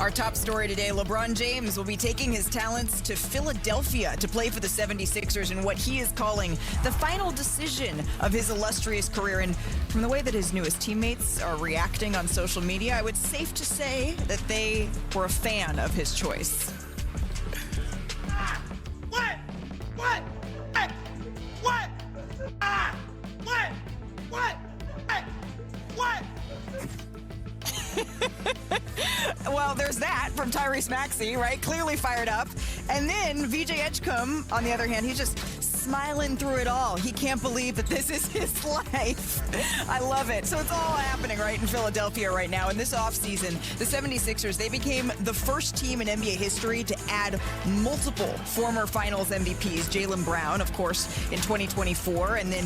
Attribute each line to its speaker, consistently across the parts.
Speaker 1: Our top story today, LeBron James will be taking his talents to Philadelphia to play for the 76ers in what he is calling the final decision of his illustrious career. And from the way that his newest teammates are reacting on social media, I would safe to say that they were a fan of his choice.
Speaker 2: What?
Speaker 1: Well, there's that from Tyrese Maxey, right? Clearly fired up. And then VJ Edgecombe, on the other hand, he's just smiling through it all. He can't believe that this is his life. I love it. So it's all happening right in Philadelphia right now. In this offseason, the 76ers, they became the first team in NBA history to add multiple former finals MVPs. Jalen Brown, of course, in 2024, and then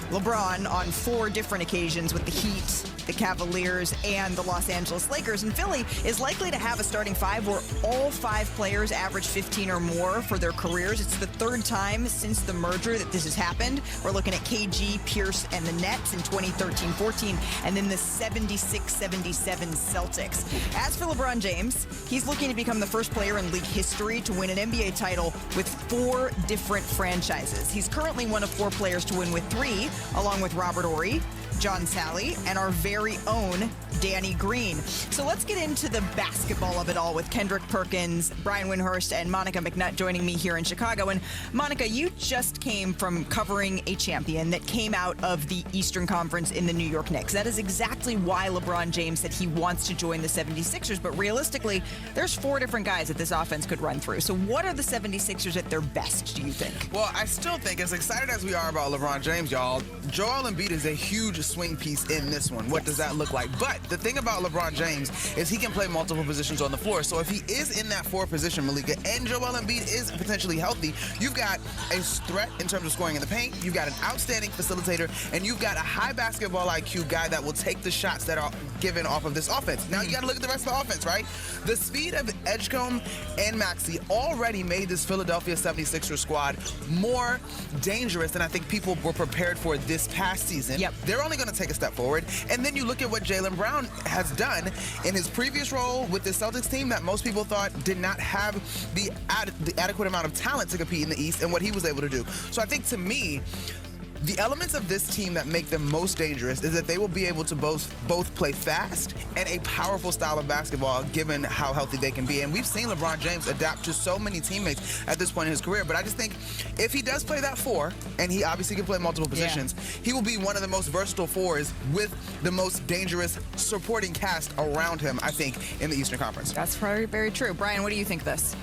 Speaker 1: LeBron on 4 different occasions with the Heat, the Cavaliers, and the Los Angeles Lakers. And Philly is likely to have a starting 5 where all 5 players average 15 or more for their careers. It's the 3rd time since the merger that this has happened. We're looking at KG, Pierce, and the Nets in 2013-14, and then the 76-77 Celtics. As for LeBron James, he's looking to become the first player in league history to win an NBA title with 4 different franchises. He's currently one of 4 players to win with 3, along with Robert Horry, John Sally, and our very own Danny Green. So let's get into the basketball of it all with Kendrick, Perkins, Brian Windhorst, and Monica McNutt joining me here in Chicago. And Monica, you just came from covering a champion that came out of the Eastern Conference in the New York Knicks. That is exactly why LeBron James said he wants to join the 76ers. But realistically, there's 4 different guys that this offense could run through. So what are the 76ers at their best, do you think?
Speaker 3: Well, I still think, as excited as we are about LeBron James, y'all, Joel Embiid is a huge swing piece in this one. What does that look like? But the thing about LeBron James is he can play multiple positions on the floor. So if he is in that 4 position, Malika, and Joel Embiid is potentially healthy, you've got a threat in terms of scoring in the paint, you've got an outstanding facilitator, and you've got a high basketball IQ guy that will take the shots that are given off of this offense. Now you got to look at the rest of the offense, right? The speed of Edgecombe and Maxey already made this Philadelphia 76ers squad more dangerous than I think people were prepared for this past season.
Speaker 1: Yep.
Speaker 3: They're only going to take a step forward. And then you look at what Jalen Brown has done in his previous role with the Celtics team that most people thought did not have the adequate amount of talent to compete in the East, and what he was able to do. So I think, to me, the elements of this team that make them most dangerous is that they will be able to both play fast and a powerful style of basketball given how healthy they can be. And we've seen LeBron James adapt to so many teammates at this point in his career. But I just think if he does play that 4, and he obviously can play multiple positions, he will be one of the most versatile 4s with the most dangerous supporting cast around him, I think, in the Eastern Conference.
Speaker 1: That's very, very true. Brian, what do you think of this?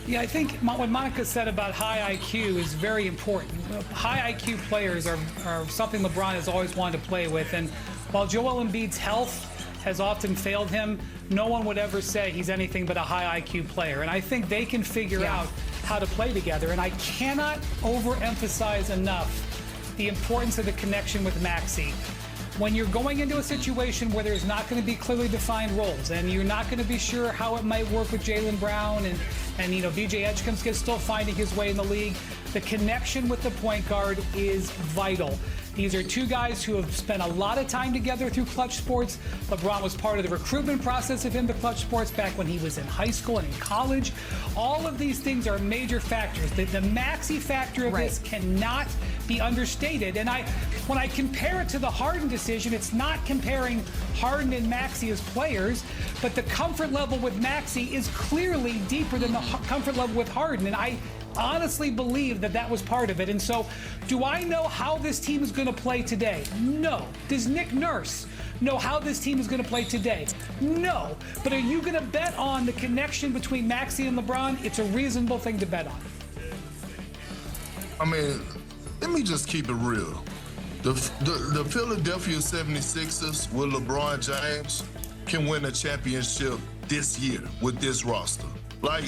Speaker 4: Yeah, I think what Monica said about high IQ is very important. High IQ players are something LeBron has always wanted to play with. And while Joel Embiid's health has often failed him, no one would ever say he's anything but a high IQ player. And I think they can figure out how to play together. And I cannot overemphasize enough the importance of the connection with Maxey. When you're going into a situation where there's not going to be clearly defined roles, and you're not going to be sure how it might work with Jalen Brown, and you know, VJ Edgecombe's still finding his way in the league, the connection with the point guard is vital. These are 2 guys who have spent a lot of time together through Clutch Sports. LeBron was part of the recruitment process of him to Clutch Sports back when he was in high school and in college. All of these things are major factors. The Maxey factor of this cannot be understated. And when I compare it to the Harden decision, it's not comparing Harden and Maxey as players, but the comfort level with Maxey is clearly deeper than the comfort level with Harden. And I honestly believe that that was part of it. And so, do I know how this team is going to play today? No. Does Nick Nurse know how this team is going to play today? No. But are you going to bet on the connection between Maxey and LeBron? It's a reasonable thing to bet on.
Speaker 5: I mean, let me just keep it real. The Philadelphia 76ers with LeBron James can win a championship this year with this roster. Like,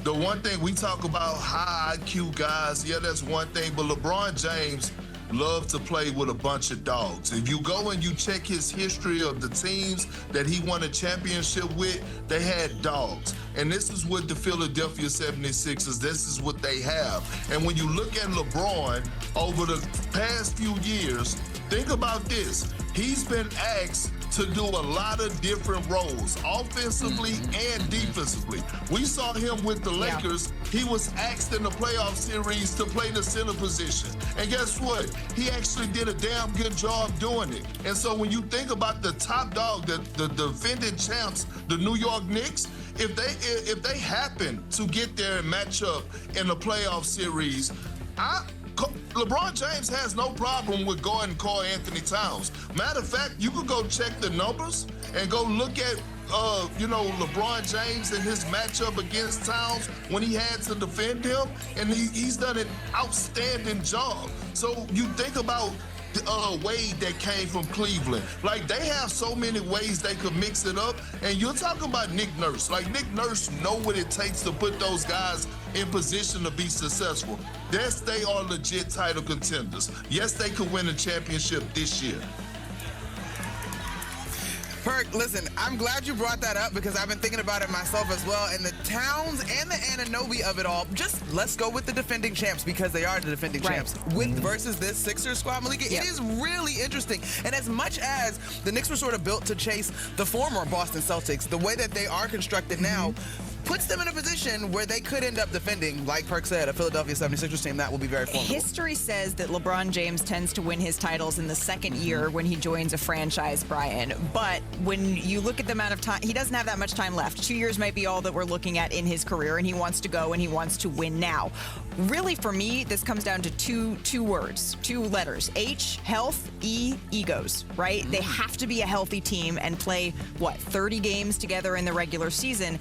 Speaker 5: the one thing we talk about, high IQ guys, yeah, that's one thing, but LeBron James loves to play with a bunch of dogs. If you go and you check his history of the teams that he won a championship with, they had dogs. And this is what the Philadelphia 76ers, this is what they have. And when you look at LeBron over the past few years, think about this. He's been asked to do a lot of different roles, offensively and defensively. We saw him with the Lakers. He was asked in the playoff series to play the center position. And guess what? He actually did a damn good job doing it. And so when you think about the top dog, the defending champs, the New York Knicks, if they happen to get there and match up in the playoff series, LeBron James has no problem with going and call Anthony Towns. Matter of fact, you could go check the numbers and go look at LeBron James and his matchup against Towns when he had to defend him, and he's done an outstanding job. So you think about Wade that came from Cleveland. Like, they have so many ways they could mix it up. And you're talking about Nick Nurse. Like, Nick Nurse know what it takes to put those guys in position to be successful. Yes, they are legit title contenders. Yes, they could win a championship this year.
Speaker 3: Perk, listen, I'm glad you brought that up because I've been thinking about it myself as well. And the Towns and the anunoby of it all, just let's go with the defending champs because they are the defending champs versus this Sixers squad, Malika. It is really interesting. And as much as the Knicks were sort of built to chase the former Boston Celtics, the way that they are constructed now puts them in a position where they could end up defending, like Perk said, a Philadelphia 76ers team that will be very formidable.
Speaker 1: History says that LeBron James tends to win his titles in the second year when he joins a franchise, Brian. But when you look at the amount of time, he doesn't have that much time left. 2 years might be all that we're looking at in his career, and he wants to go and he wants to win now. Really, for me, this comes down to two words, two letters. H, health, E, egos, right? They have to be a healthy team and play, 30 games together in the regular season.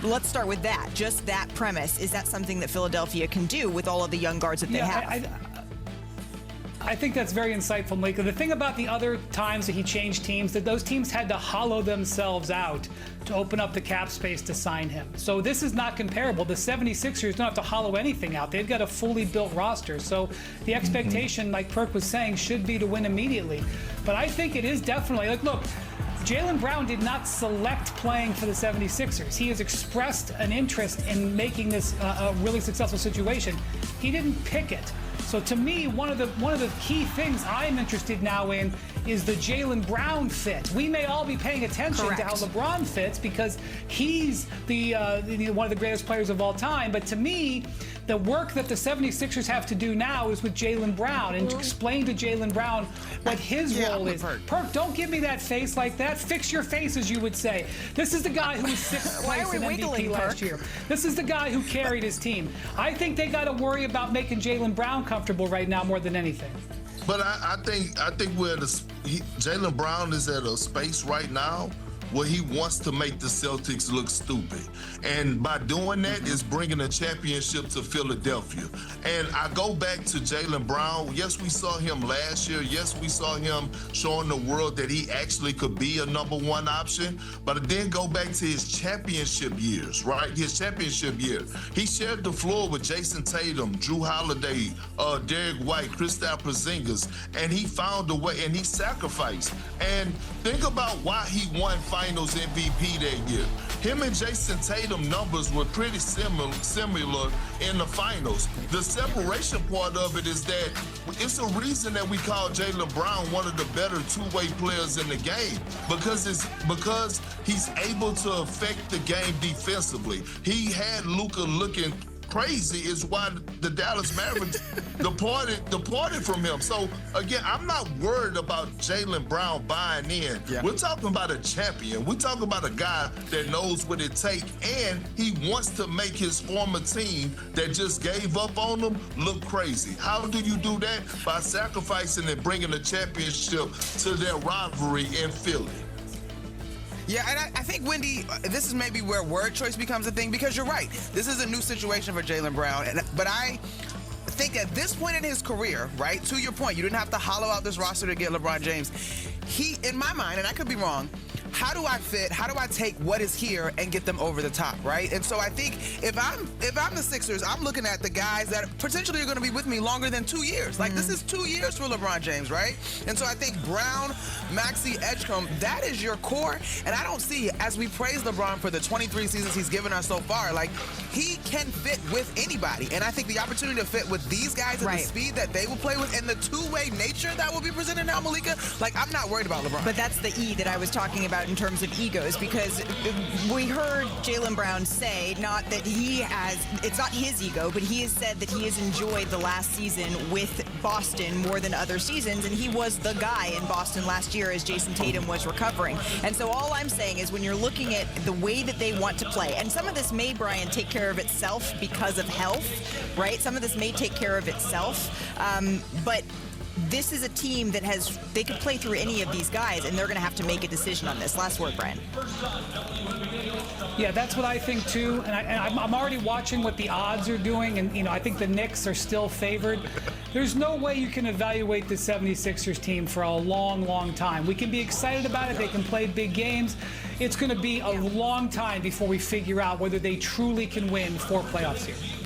Speaker 1: Let's start with that. Just that premise. Is that something that Philadelphia can do with all of the young guards that they have?
Speaker 4: I think that's very insightful, Malika. The thing about the other times that he changed teams, that those teams had to hollow themselves out to open up the cap space to sign him. So this is not comparable. The 76ers don't have to hollow anything out. They've got a fully built roster. So the expectation, like Perk was saying, should be to win immediately. But I think it is definitely, look, Jalen Brown did not select playing for the 76ers. He has expressed an interest in making this a really successful situation. He didn't pick it. So to me, one of the key things I'm interested now in is the Jalen Brown fit. We may all be paying attention to how LeBron fits because he's one of the greatest players of all time. But to me, the work that the 76ers have to do now is with Jalen Brown and to explain to Jalen Brown what his role is. Perk, don't give me that face like that. Fix your face, as you would say. This is the guy who was sixth place in MVP last year. This is the guy who carried his team. I think they got to worry about making Jalen Brown comfortable right now more than anything.
Speaker 5: But I think Jalen Brown is at a space right now where he wants to make the Celtics look stupid. And by doing that is bringing a championship to Philadelphia. And I go back to Jalen Brown. Yes, we saw him last year. Yes, we saw him showing the world that he actually could be a number one option. But then go back to his championship years, right? His championship year. He shared the floor with Jason Tatum, Drew Holiday, Derek White, Kristaps Porzingis, and he found a way and he sacrificed. And think about why he won Finals MVP that year. Him and Jason Tatum numbers were pretty similar in the finals. The separation part of it is that it's a reason that we call Jalen Brown one of the better two-way players in the game because he's able to affect the game defensively. He had Luka looking crazy is why the Dallas Mavericks departed from him. So again, I'm not worried about Jalen Brown buying in. We're talking about a champion. We're talking about a guy that knows what it takes, and he wants to make his former team that just gave up on him look crazy. How do you do that? By sacrificing and bringing a championship to their rivalry in Philly.
Speaker 3: Yeah, and I think, Wendy, this is maybe where word choice becomes a thing because you're right. This is a new situation for Jalen Brown. But I think at this point in his career, right, to your point, you didn't have to hollow out this roster to get LeBron James. He, in my mind, and I could be wrong, how do I fit? How do I take what is here and get them over the top, right? And so I think if I'm the Sixers, I'm looking at the guys that potentially are going to be with me longer than 2 years. Like, this is 2 years for LeBron James, right? And so I think Brown, Maxey, Edgecombe, that is your core. And I don't see, as we praise LeBron for the 23 seasons he's given us so far, like, he can fit with anybody. And I think the opportunity to fit with these guys at the speed that they will play with and the two-way nature that will be presented now, Malika, like, I'm not worried about LeBron.
Speaker 1: But that's the E that I was talking about in terms of egos, because we heard Jalen Brown say, not that he has, it's not his ego, but he has said that he has enjoyed the last season with Boston more than other seasons, and he was the guy in Boston last year as Jason Tatum was recovering. And so all I'm saying is, when you're looking at the way that they want to play, and some of this may, Brian, take care of itself because of health, right? Some of this may take care of itself, but this is a team that they could play through any of these guys, and they're going to have to make a decision on this. Last word, Brian.
Speaker 4: Yeah, that's what I think too. And I'm already watching what the odds are doing, and I think the Knicks are still favored. There's no way you can evaluate the 76ers team for a long, long time. We can be excited about it. They can play big games. It's going to be a long time before we figure out whether they truly can win 4 playoff series.